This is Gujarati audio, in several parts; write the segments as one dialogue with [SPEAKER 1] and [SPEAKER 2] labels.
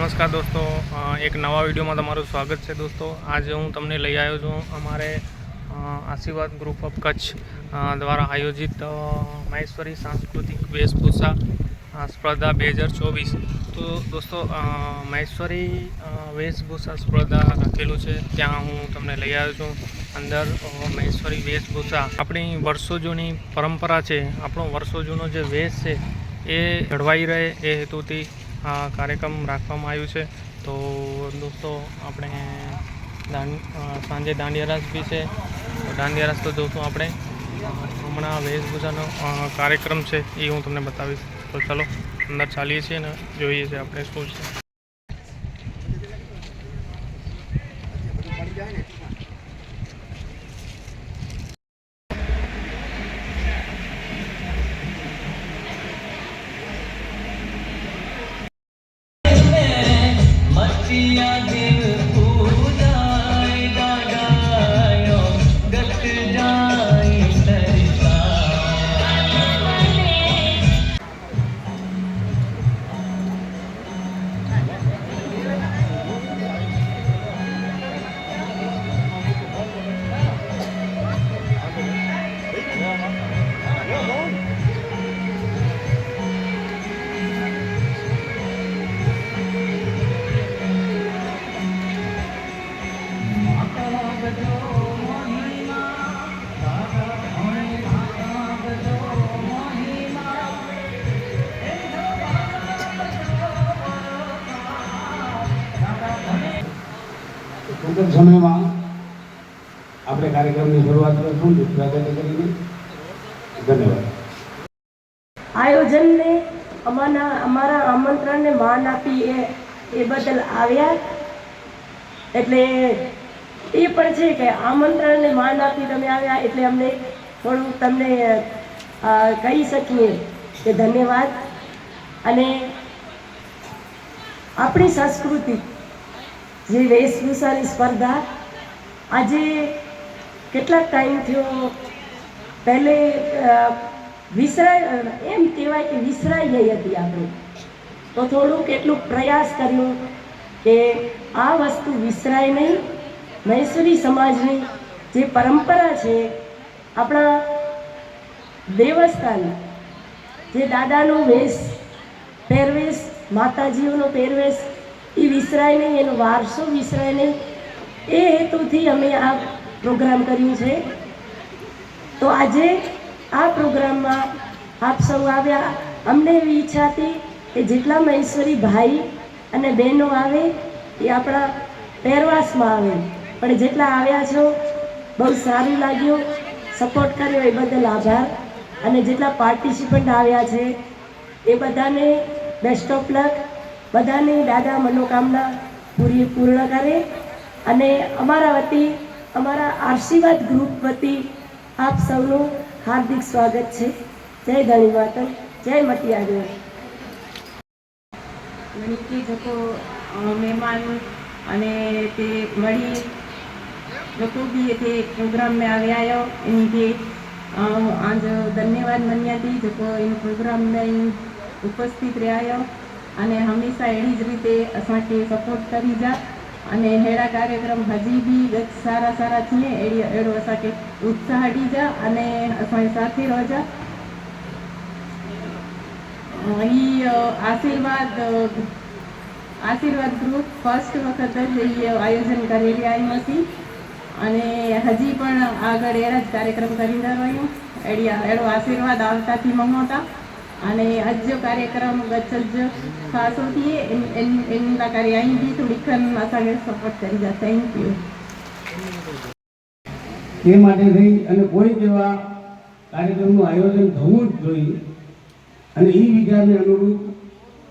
[SPEAKER 1] નમસ્કાર દોસ્તો, એક નવા વિડીયોમાં તમારું સ્વાગત છે દોસ્તો। આજે હું તમને લઈ આવ્યો છું અમારે આશીર્વાદ ગ્રુપ ઓફ કચ્છ દ્વારા આયોજિત મહેશ્વરી સાંસ્કૃતિક વેશભૂષા સ્પર્ધા 2024। તો દોસ્તો મહેશ્વરી વેશભૂષા સ્પર્ધા રાખેલું છે, ત્યાં હું તમને લઈ આવ્યો છું। અંદર મહેશ્વરી વેશભૂષા આપણી વર્ષો જૂની પરંપરા છે, આપણો વર્ષો જૂનો જે વેશ છે એ જળવાઈ રહે એ હેતુથી કાર્યક્રમ રાખવામાં આવ્યું છે। તો દોસ્તો આપણે સાંજે દાંડિયા રાસ બી છે, તો દાંડિયા રાસ તો જોશું આપણે। હમણાં વેશભૂષાનો કાર્યક્રમ છે એ હું તમને બતાવીશ। તો ચાલો અંદર ચાલીએ છીએ ને જોઈએ છીએ આપણે શું છે।
[SPEAKER 2] ટૂંક સમયમાં આપણે કાર્યક્રમની શરૂઆત કરશું સ્વાગત કરીને। ધન્યવાદ।
[SPEAKER 3] આયોજનને અમારા આમંત્રણને માન આપી એ બદલ આવ્યા, એટલે એ પણ છે કે આમંત્રણને માન આપી તમે આવ્યા એટલે અમને થોડું તમને કહી શકીએ કે ધન્યવાદ। અને આપણી સાંસ્કૃતિક જે વેશભૂષાની સ્પર્ધા આજે કેટલાક ટાઈમ થયો, પહેલે એમ કહેવાય કે વિસરાઈ ગઈ હતી આપણે, તો થોડુંક એટલું પ્રયાસ કર્યો કે આ વસ્તુ વિસરાય નહીં। મહેશ્વરી સમાજની જે પરંપરા છે, આપણા દેવસ્થાન જે દાદાનો વેશ પહેરવેશ, માતાજીઓનો પહેરવેશ એ વિસરાય નહીં, એનો વારસો વિસરાય નહીં, એ હેતુથી અમે આ પ્રોગ્રામ કર્યું છે। તો આજે આ પ્રોગ્રામમાં આપ સૌ આવ્યા, અમને એવી ઈચ્છા હતી કે જેટલા મહેશ્વરી ભાઈ અને બહેનો આવે એ આપણા પહેરવાશમાં આવે, પણ જેટલા આવ્યા છો બહુ સારું લાગ્યું, સપોર્ટ કર્યો એ બદલ આભાર। અને જેટલા પાર્ટિસિપન્ટ આવ્યા છે એ બધાને બેસ્ટ ઓફ લક, બધાની દાદા મનોકામના પૂર્ણ કરે। અને અમારા વતી, અમારા આશીર્વાદ ગ્રુપ વતી આપ સૌનું હાર્દિક સ્વાગત છે। જય ધણી માતર, જય મતિયાદેव।
[SPEAKER 4] गणित जो मेहमान अने ते मळी जो भी थे प्रोग्राम में आया इनके आज धन्यवाद मन्याती जो इन प्रोग्राम में उपस्थित रहा अने हमेशा एड़ी ज रीते असांखे सपोर्ट करी जा अने हेड़ा कार्यक्रम हजी भी सारा सारा थिए एड़ो असांखे उत्साह दी जा अने असांजे साथे रहो। आशीर्वाद ग्रुप फर्स्ट वखत आयोजन करेली आई हती अने हजी पण आगळ एड़ा ज कार्यक्रम करी रह्यो। एड़ो आशीर्वाद आवताथी मंगोता अने आज जो कार्यक्रम गचज खास होती है एना कार्य आई भी थोड़ी खन असांखे सपोर्ट करी जा। Thank you.
[SPEAKER 2] તે માટે થઈ અને કોઈ જેવા કાર્યક્રમનું આયોજન થવું જ જોઈએ અને એ વિચારને અનુરૂપ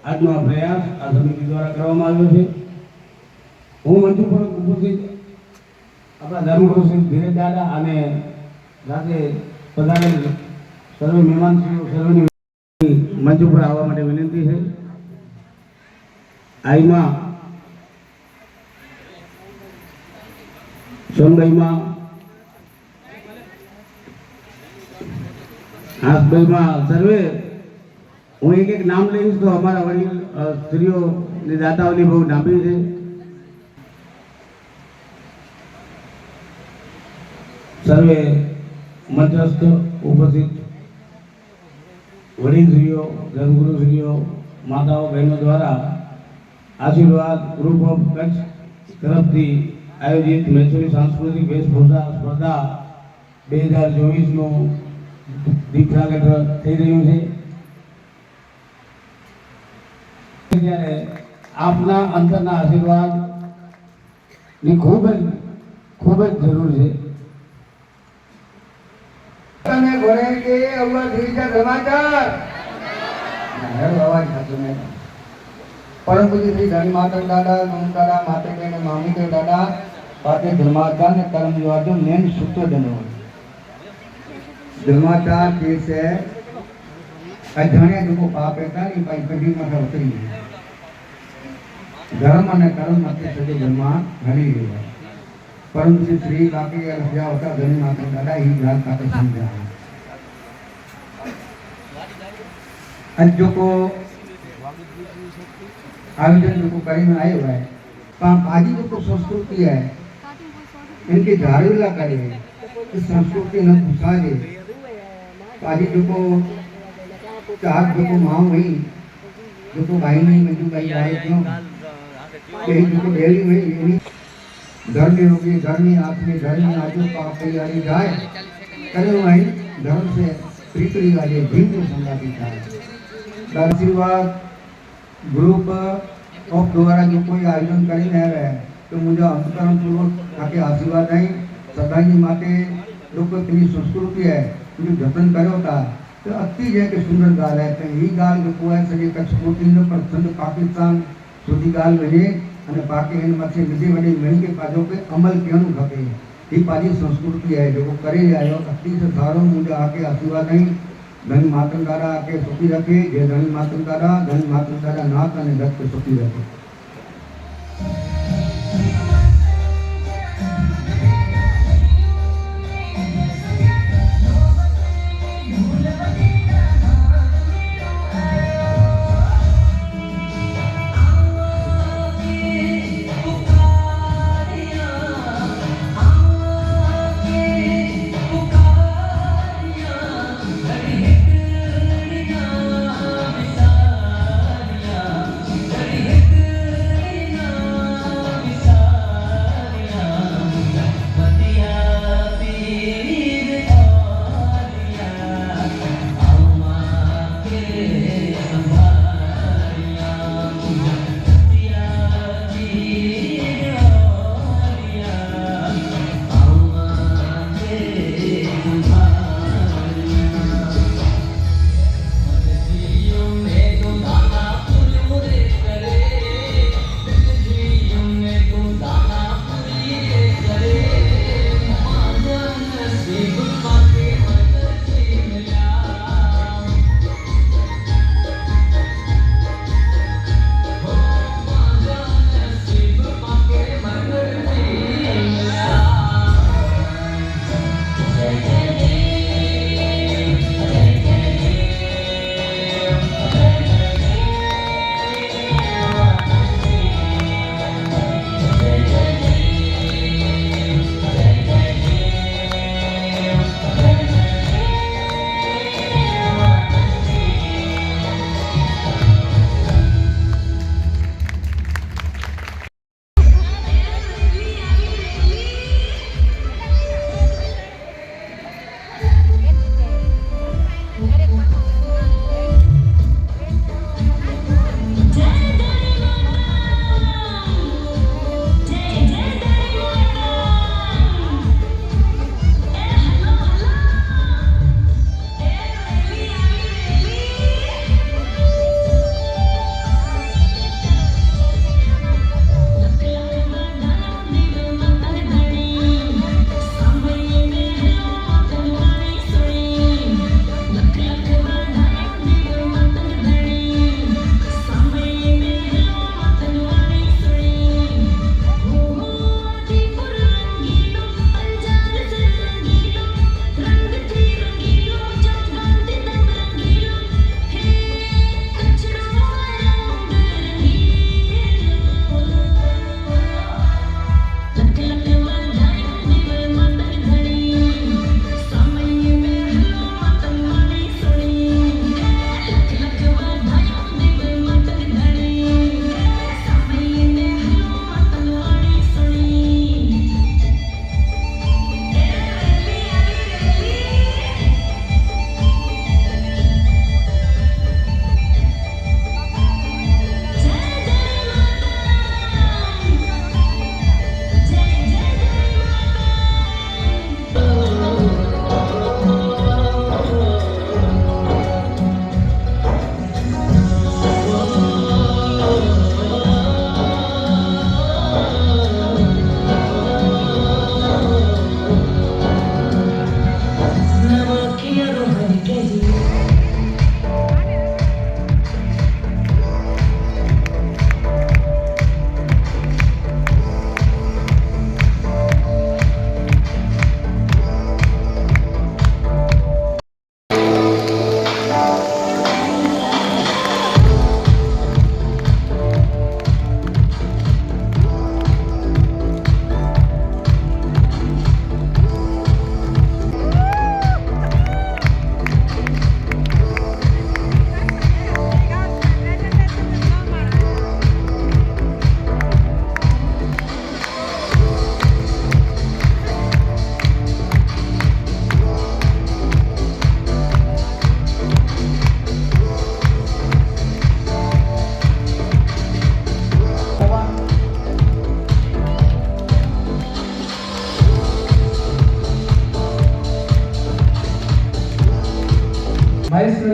[SPEAKER 2] આજનો આ પ્રયાસ આ સમિતિ દ્વારા કરવામાં આવ્યો છે। હું મંચ ઉપર ઉપસ્થિત આપણા ધર્મગુરુ શ્રી ધીરજ દાદા અને સાથે પધારેલ સર્વે મહેમાનશ્રીઓ સર્વેની મંચ ઉપર આવવા માટે વિનંતી છે। આઈમાં સોનભાઈમાં હાથભાઈમાં સર્વે હું એક એક નામ લઈશ તો અમારા વડીલ સ્ત્રીઓની દાતાઓની બહુ લાંબી છે. સર્વે મંચસ્થ ઉપસ્થિત વડીલશ્રીઓ, ધર્મગુરુશ્રીઓ, માતાઓ, બહેનો દ્વારા આશીર્વાદ ગ્રુપ ઓફ કચ્છ તરફથી આયોજિત મૈસૂરી સાંસ્કૃતિક વેશભૂષા સ્પર્ધા 2024નું દીપ પ્રાગટ્ય થઈ રહ્યું છે. ત્યારે આપના અંતરના આશીર્વાદની ખૂબ જ જરૂર છે.
[SPEAKER 5] તમે ઘરે કે અવવા ધીજા સમાચાર હેરો અવાજ થતો ને પરમ પૂજ્ય શ્રી ધન માતા દાદા નમસ્કારા માતે કે મામી કે દાદા પાતે ધર્માચાર ને કર્મ જોજો મેન સૂત્ર દનો ધર્માચાર કે છે અજાણ્યા લોકો પાપ હતા ને ભાઈ કદી માં ઉતરી ધર્મ અને કર્મ માટે સજે ધર્મા ઘણી ગયો परंतु श्री बाकी रखा होता धनी माता दादा ही जान खाते समझा जो को आयोजन जो को करी में आए हुआ है आज जो को संस्कृति है इनके झाड़ूला करे इस संस्कृति न घुसा दे आज जो को चार जो को माँ वही जो को भाई नहीं मंजू भाई आए क्यों यही जो को डेली में धर्मी होगी धर्मी आदमी धर्मी आजू पाप तैयारी जाए करे वही धर्म से प्रीति वाले जीव को संगाती जाए. आशीर्वाद ग्रुप ऑफ द्वारा जो कोई आयोजन करी नहीं रहे तो मुझे अंतकरण पूर्वक आके आशीर्वाद नहीं सदाई माते लोग तेरी संस्कृति है जो जतन करो था तो अति जय के सुंदर गाल है तो यही गाल जो कोई सजे कच्छ कोटी न पर संत पाकिस्तान सुधी गाल बने અને બાકી એના માટે બીજી વડી મળી કે પાછો કે અમલ કેનું ખપે એ પાછી સંસ્કૃતિ है जो करे आयो अति से सारो मुझे आके आशीर्वाद नहीं धन मातम दादा आके सुखी रखे जय धन मातम दादा नाथ અને ગત સુખી रखे.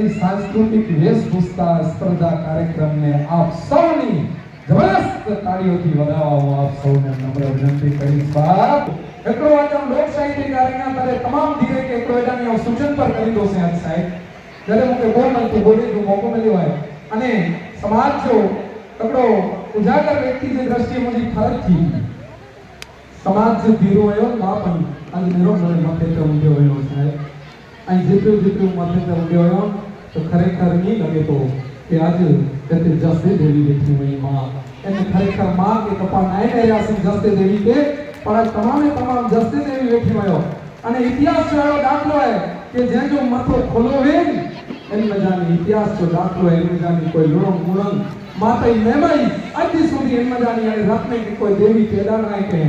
[SPEAKER 6] માહેશ્વરી સાંસ્કૃતિક વેશભૂષા સ્પર્ધા કાર્યક્રમને આપ સૌની જબરદસ્ત તાળીઓથી વધાવવા હું આપ સૌને નમ્ર વિનંતી કરીશ બાપ એકડો વાતમ લોક સાહિત્ય કાર્યના તારે તમામ ધીરે કે એકડો એડાની સૂચન પર કરી દો છે આજ સાહેબ જ્યારે મુકે બોલ તો બોલે જો મોકો મળ્યો હોય અને સમાજ જો એકડો ઉજાગર વ્યક્તિ જે દ્રષ્ટિએ મુજી ફરજ થી સમાજ જે ધીરો હોય બાપ આજ મેરો મને મતે તો ઊંડ્યો હોય સાહેબ અહીં જેટલું મતે તો ઊંડ્યો હોય તો ખરેખર નહીં લગે તો કે આજ कहते जस्ते देवी बैठी हुई माँ એને ખરેખર માં કે કપા નાઈ રહ્યા છે જસ્તે દેવી કે પણ તમામે તમામ જસ્તે દેવી બેઠી હોય અને ઇતિહાસ વાળો દાખલો હે કે જે જો મથો ખોલો હે એન મજાની ઇતિહાસ જો દાખલો હે એન મજાની કોઈ લુણો મુણંગ માતા મેમાઈ આજી સુધી એન મજાની અને રત્ને કે કોઈ દેવી પેદા ના કે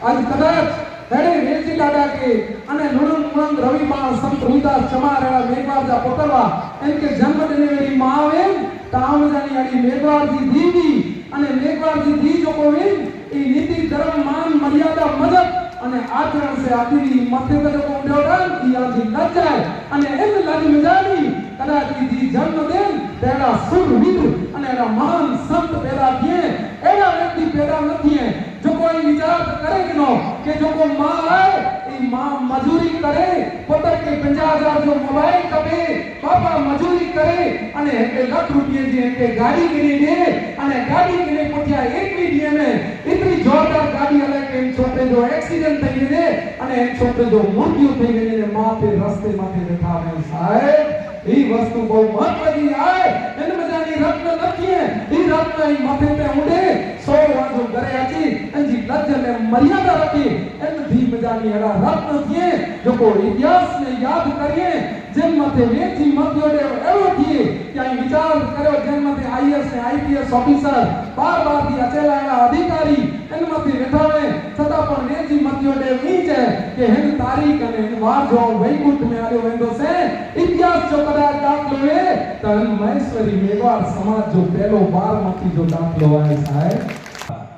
[SPEAKER 6] આજ કદાચ હેડે રેજી દાદા કે અને લુણંગ મુણંગ રવિમાં સંત રૂદાસ ચમારેલા મેઘવાજા પોતરવા એન કે જન્મ દેનેવાળી માં આવે ताम जानी आड़ी मेघवार जी दीदी અને મેઘવાર जी दी जो कोविन ई नीति धर्म मान मर्यादा मजहब અને આચરણ સે આદિની માથે તો ઉડ્યોડાન ઈ આજી લજાય અને એમ લાજી મજાની કદાચ દી જન્મ દેન તેના સુરવીર અને એના મહાન સંત પેદા થયે એના વ્યક્તિ પેદા નથી જો કોઈ વિચાર કરે કે નો કે જો કો માં આए ई मां मजूरी करे पुत्र के 50,000 जो मोबाइल कपे पापा मजूरी करे અને કે લાખ રૂપિયા જે કે ગાડી કિને દે અને ગાડી કિને પોઠિયા એક વીડિયો में इतनी जोरदार गाड़ी वाले के छोटे जो एक्सीडेंट થઈ ગયે અને છોકરો જો મૃત્યુ થઈ ગયે ને માં पे રસ્તે માથે બેઠા હે સાહેબ ई वस्तु બહુ મહત્વની આય એને મજાની રત્ન નથી ई रत्न ई माथे पे उड़े 100 વાજો ઘરે આજી અંજી લજ્જ ને મર્યાદા રાખી એન ધી મજાની એડા રત્ન થયે જો કો ઇતિહાસ ને યાદ કરીએ જેમ માથે વેચી મત્યો દે એવો થયે કે આ વિચાર કર્યો જેમ માથે આઈએસ ને આઈપીએસ ઓફિસર બાર થી અચેલા અધિકારી એન માથે બેઠાવે છતાં પણ વેચી મત્યો દે નીચે કે હેન તારીખ અને વાર જો વૈકુંઠ में आयो वेंदो से इतिहास जो कदाच दाखलो है तन महेश्वरी मेवाड़ समाज जो पहलो 12 માંથી जो दाखलो आए साहेब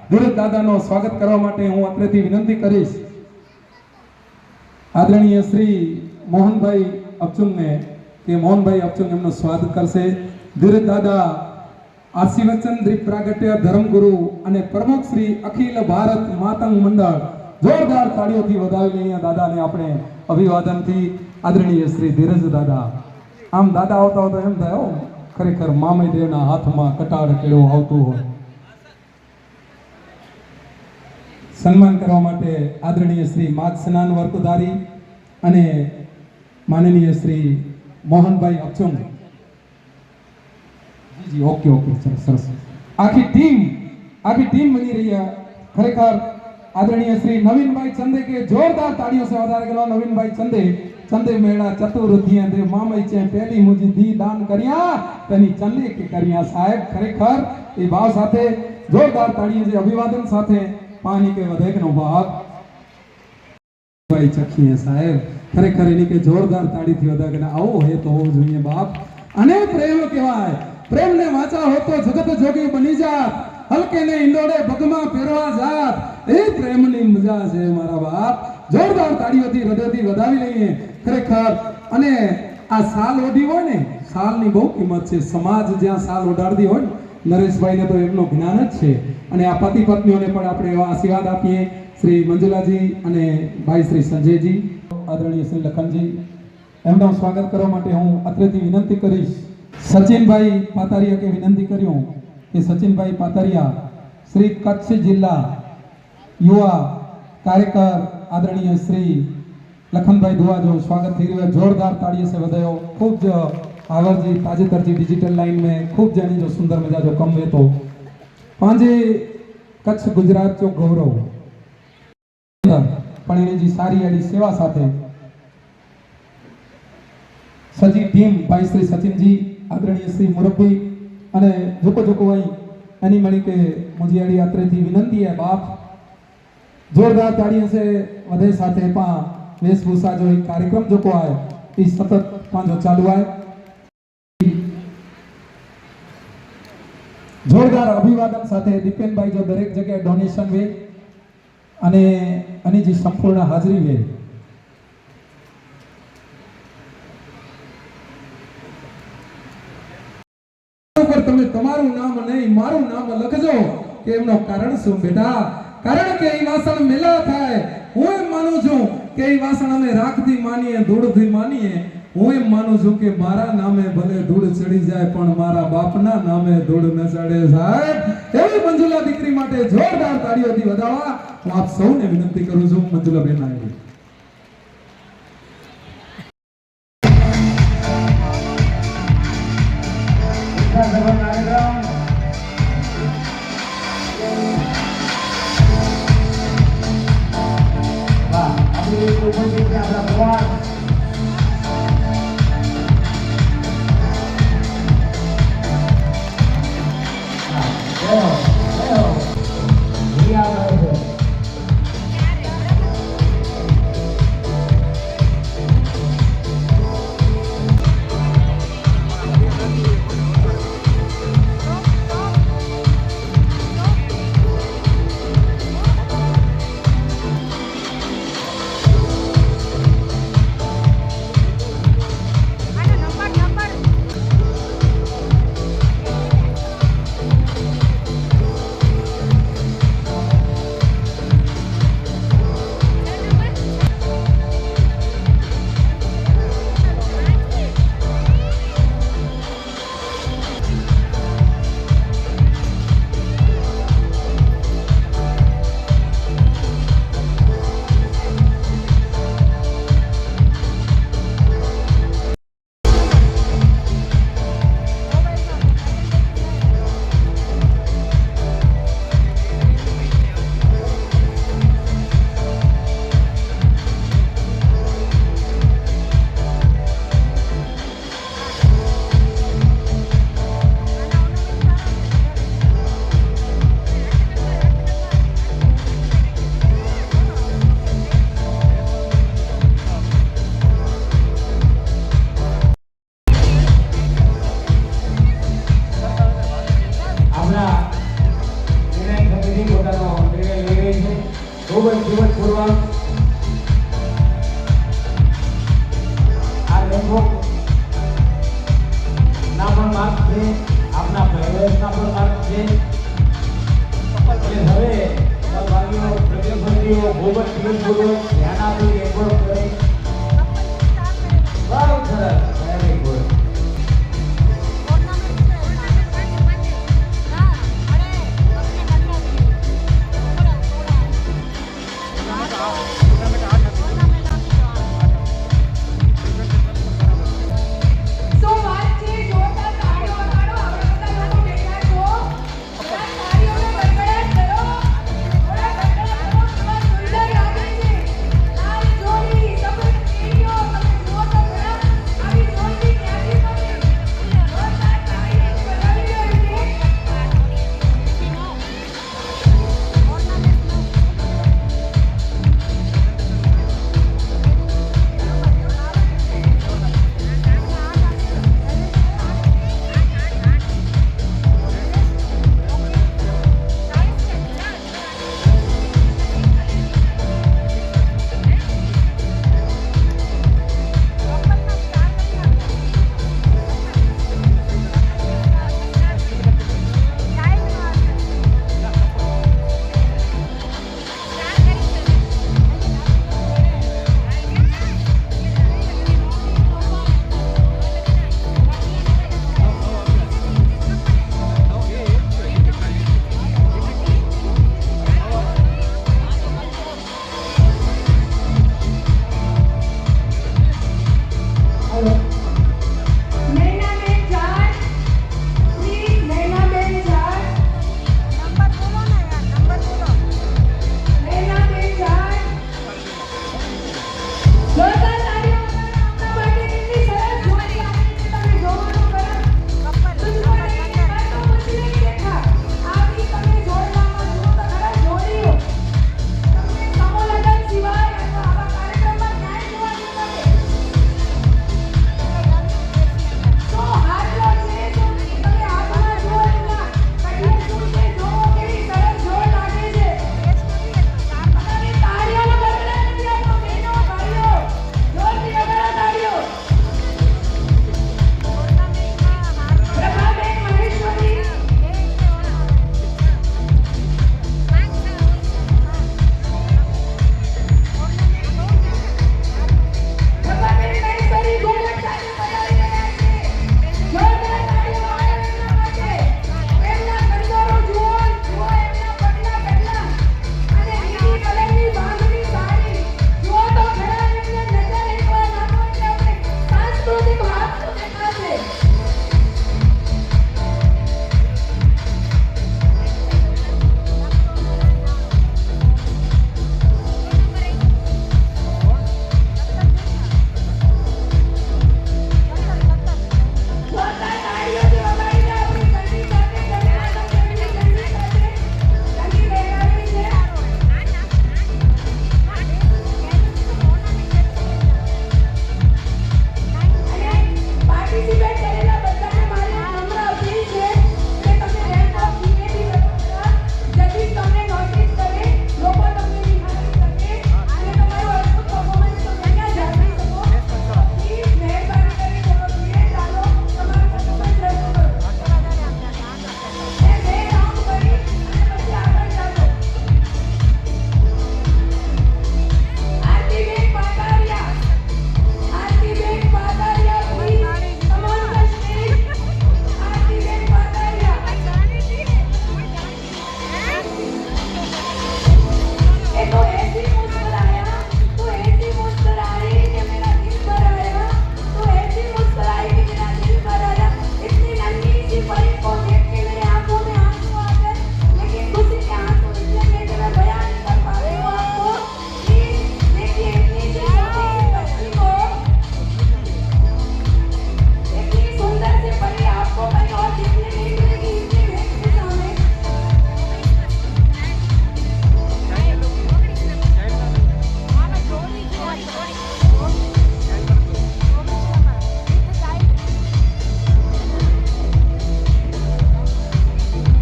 [SPEAKER 6] ધીરજ દાદાનો સ્વાગત કરવા માટે હું અત્રેથી વિનંતી કરીશ આદરણીય શ્રી મોહનભાઈ અપચુંગને કે મોહનભાઈ અપચુંગ એમનું સ્વાગત કરશે ધીરજ દાદા આશીર્વચન દ્વીપ પ્રાગટ્ય ધર્મગુરુ અને પ્રમુખ શ્રી અખિલ ભારત માતંગ મંડળ જોરદાર તાળીઓથી વધાવી લઈએ દાદાને આપણે અભિવાદનથી આદરણીય શ્રી ધીરજ દાદા આમ દાદા આવતા આવતા એમ થાય ખરેખર મામય દેવના હાથમાં કટાર કેળવો આવતું હોય સન્માન કરવા માટે આદરણીય શ્રી માગ સ્નાન વર્તુધારી અને માનનીય શ્રી મોહનભાઈ અપચુંગ જી ઓકે સરસ આખી ટીમ બની રહી है ખરેખર आदरणीय श्री नवीन भाई चंदे के जोरदार तालियों से વધારે ગલો नवीन भाई चंदे मेड़ा चतुर्थियां दे मामई चे पहली मुजी दी दान करिया तनी चंदे के करिया साहेब खरेखर ई भाव साथे जोरदार तालियों से अभिवादन साथे पानी के વધેક નો ભાગ ભાઈ ચખીએ સાહેબ ખરેખર એની કે જોરદાર તાળીથી વધારે ને આવો હે તો હોવો જોઈએ બાપ અને પ્રેમ કહેવાય પ્રેમ ને વાંચા હો તો જગત જોગી બની જાત હલકે ને इंदोड़े भगमा फेरवा जात ए प्रेमनी मजा છે મારા બાપ જોરદાર તાળીઓથી હૃદયથી વધાવી લઈએ ખરેખર અને આ સાલ ઓઢી હોય ને સાલની બહુ કિંમત છે સમાજ જ્યાં સાલ ઓઢાડતી હોય નરેશભાઈને તો એમનો જ્ઞાન જ છે અને આ પતિ પત્નીઓને પણ આપણે એવા આશીર્વાદ આપીએ શ્રી મંજુલાજી અને ભાઈ શ્રી સંજયજી આદરણીય શ્રી લખનજી એમનું સ્વાગત કરવા માટે હું અત્રેથી વિનંતી કરીશ સચિનભાઈ પાતારિયા કે વિનંતી કર્યું કે સચિનભાઈ પાતારિયા શ્રી કચ્છ જિલ્લા युवा कार्यकर आदरणीय श्री लखनभाई दुआ जो स्वागत थी रह्यो जोरदार ताड़ीअ से वधायो खूब ज आवर जी ताजेतर जी डिजिटल लाइन में खूब जानी जो सुंदर मजा जो कम वे तो पांजे कच्छ गुजरात जो गौरव पण एनी जी सारी एडी सेवा साथे सजी टीम भाई श्री सचिन जी आदरणीय श्री मुरब्बी अने झुको भाई एनी मणी के मुझे एडी यात्रेथी विनंती है बाप जोरदार ताड़ियों से वधे साथे पा वेशभूषा जो एक कार्यक्रम जो को आए इस सतत पांचो चालू आए जोरदार अभिवादन साथे दीपेन भाई जो दरेक जगह डोनेशन वे अने अनी जी संपूर्ण हाजरी वे તમારું નામ નહીં મારું નામ લખજો કે એમનો કારણ શું બેટા? કારણ કે એ વાસણ મેલા થાય. હું એમ માનું છું કે એ વાસણ અમે રાખથી માનીએ ધૂળથી માનીએ. હું એમ માનું છું કે મારા નામે ભલે ધૂળ ચડી જાય પણ મારા બાપના નામે ધૂળ ન ચડે સાહેબ. એવી મંજુલા દીકરી માટે જોરદાર તાળીઓથી વધાવવા હું આપ સૌને વિનંતી કરું છું. મંજુલાબેન આવી.
[SPEAKER 7] સુંદર લાગે છે.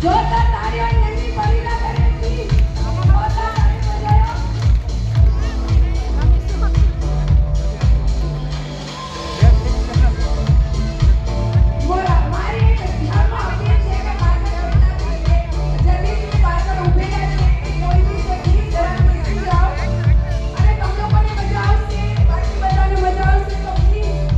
[SPEAKER 7] જોતા તારીઓ નવી પરીના કરેથી જોતા તારીઓ બજાયો બોલા મારી ધર્મ અપીલ છે કે પાછળ જમીનની પાછળ ઊભેલા છે કોઈ બી જગ્યાએ જરા બેસી જાઓ અને તમ લોકોને મજા આવશે બાકી બધાને મજા આવશે તો પ્લીઝ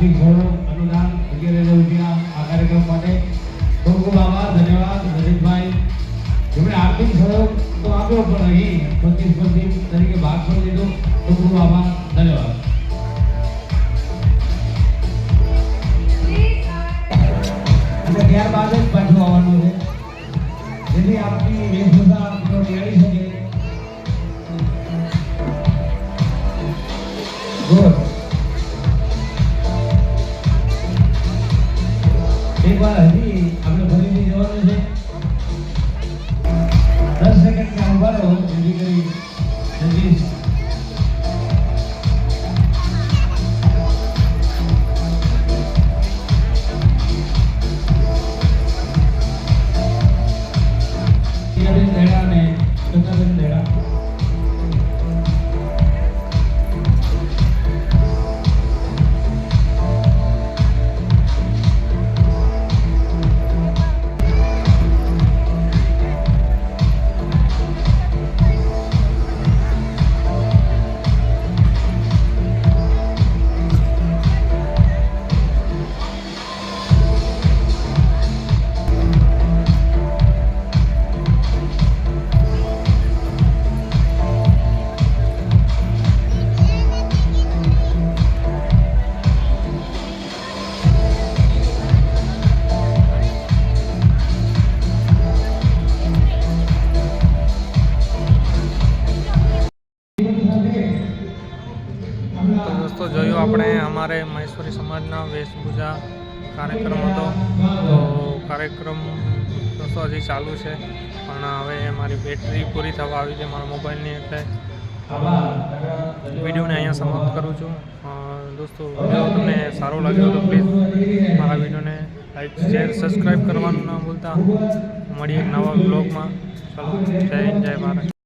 [SPEAKER 2] આર્થિક સહયોગ અનુદાન વગેરે રૂપિયા આ કાર્યક્રમ માટે ખૂબ ખૂબ આભાર, ધન્યવાદ રજતભાઈ, જેમણે આર્થિક સહયોગ તો આપ્યો પણ અહીં પ્રતિસ્પર્ધી તરીકે ભાગ પણ લીધો. ખૂબ ખૂબ આભાર, ધન્યવાદ. અને ત્યારબાદ જ પાછું આવવાનું છે, જેથી આપની વેશભૂષા આપનો નિહાળી શકે. ગુડ. એકવાર હજી આપણે ફરીથી જવાનું છે. 10 સેકન્ડ ત્યાં ઉભા રહો, જેથી કરી જગદીશ દેડા ને કથાબેન દેડા.
[SPEAKER 1] તો દોસ્તો જોયું આપણે અમારે મહેશ્વરી સમાજના વેશભૂષા કાર્યક્રમ હતો. તો કાર્યક્રમ દોસ્તો હજી ચાલુ છે, પણ હવે મારી બેટરી પૂરી થવા આવી છે મારા મોબાઈલની, એટલે વિડીયોને અહીંયા સમાપ્ત કરું છું. દોસ્તો વિડીયો તમને સારો લાગ્યો તો પ્લીઝ મારા વિડીયોને લાઈક, શેર, સબસ્ક્રાઈબ કરવાનું ના ભૂલતા. મળીએ એક નવા બ્લોગમાં. ચલો, જય હિન્દ, જય ભારત.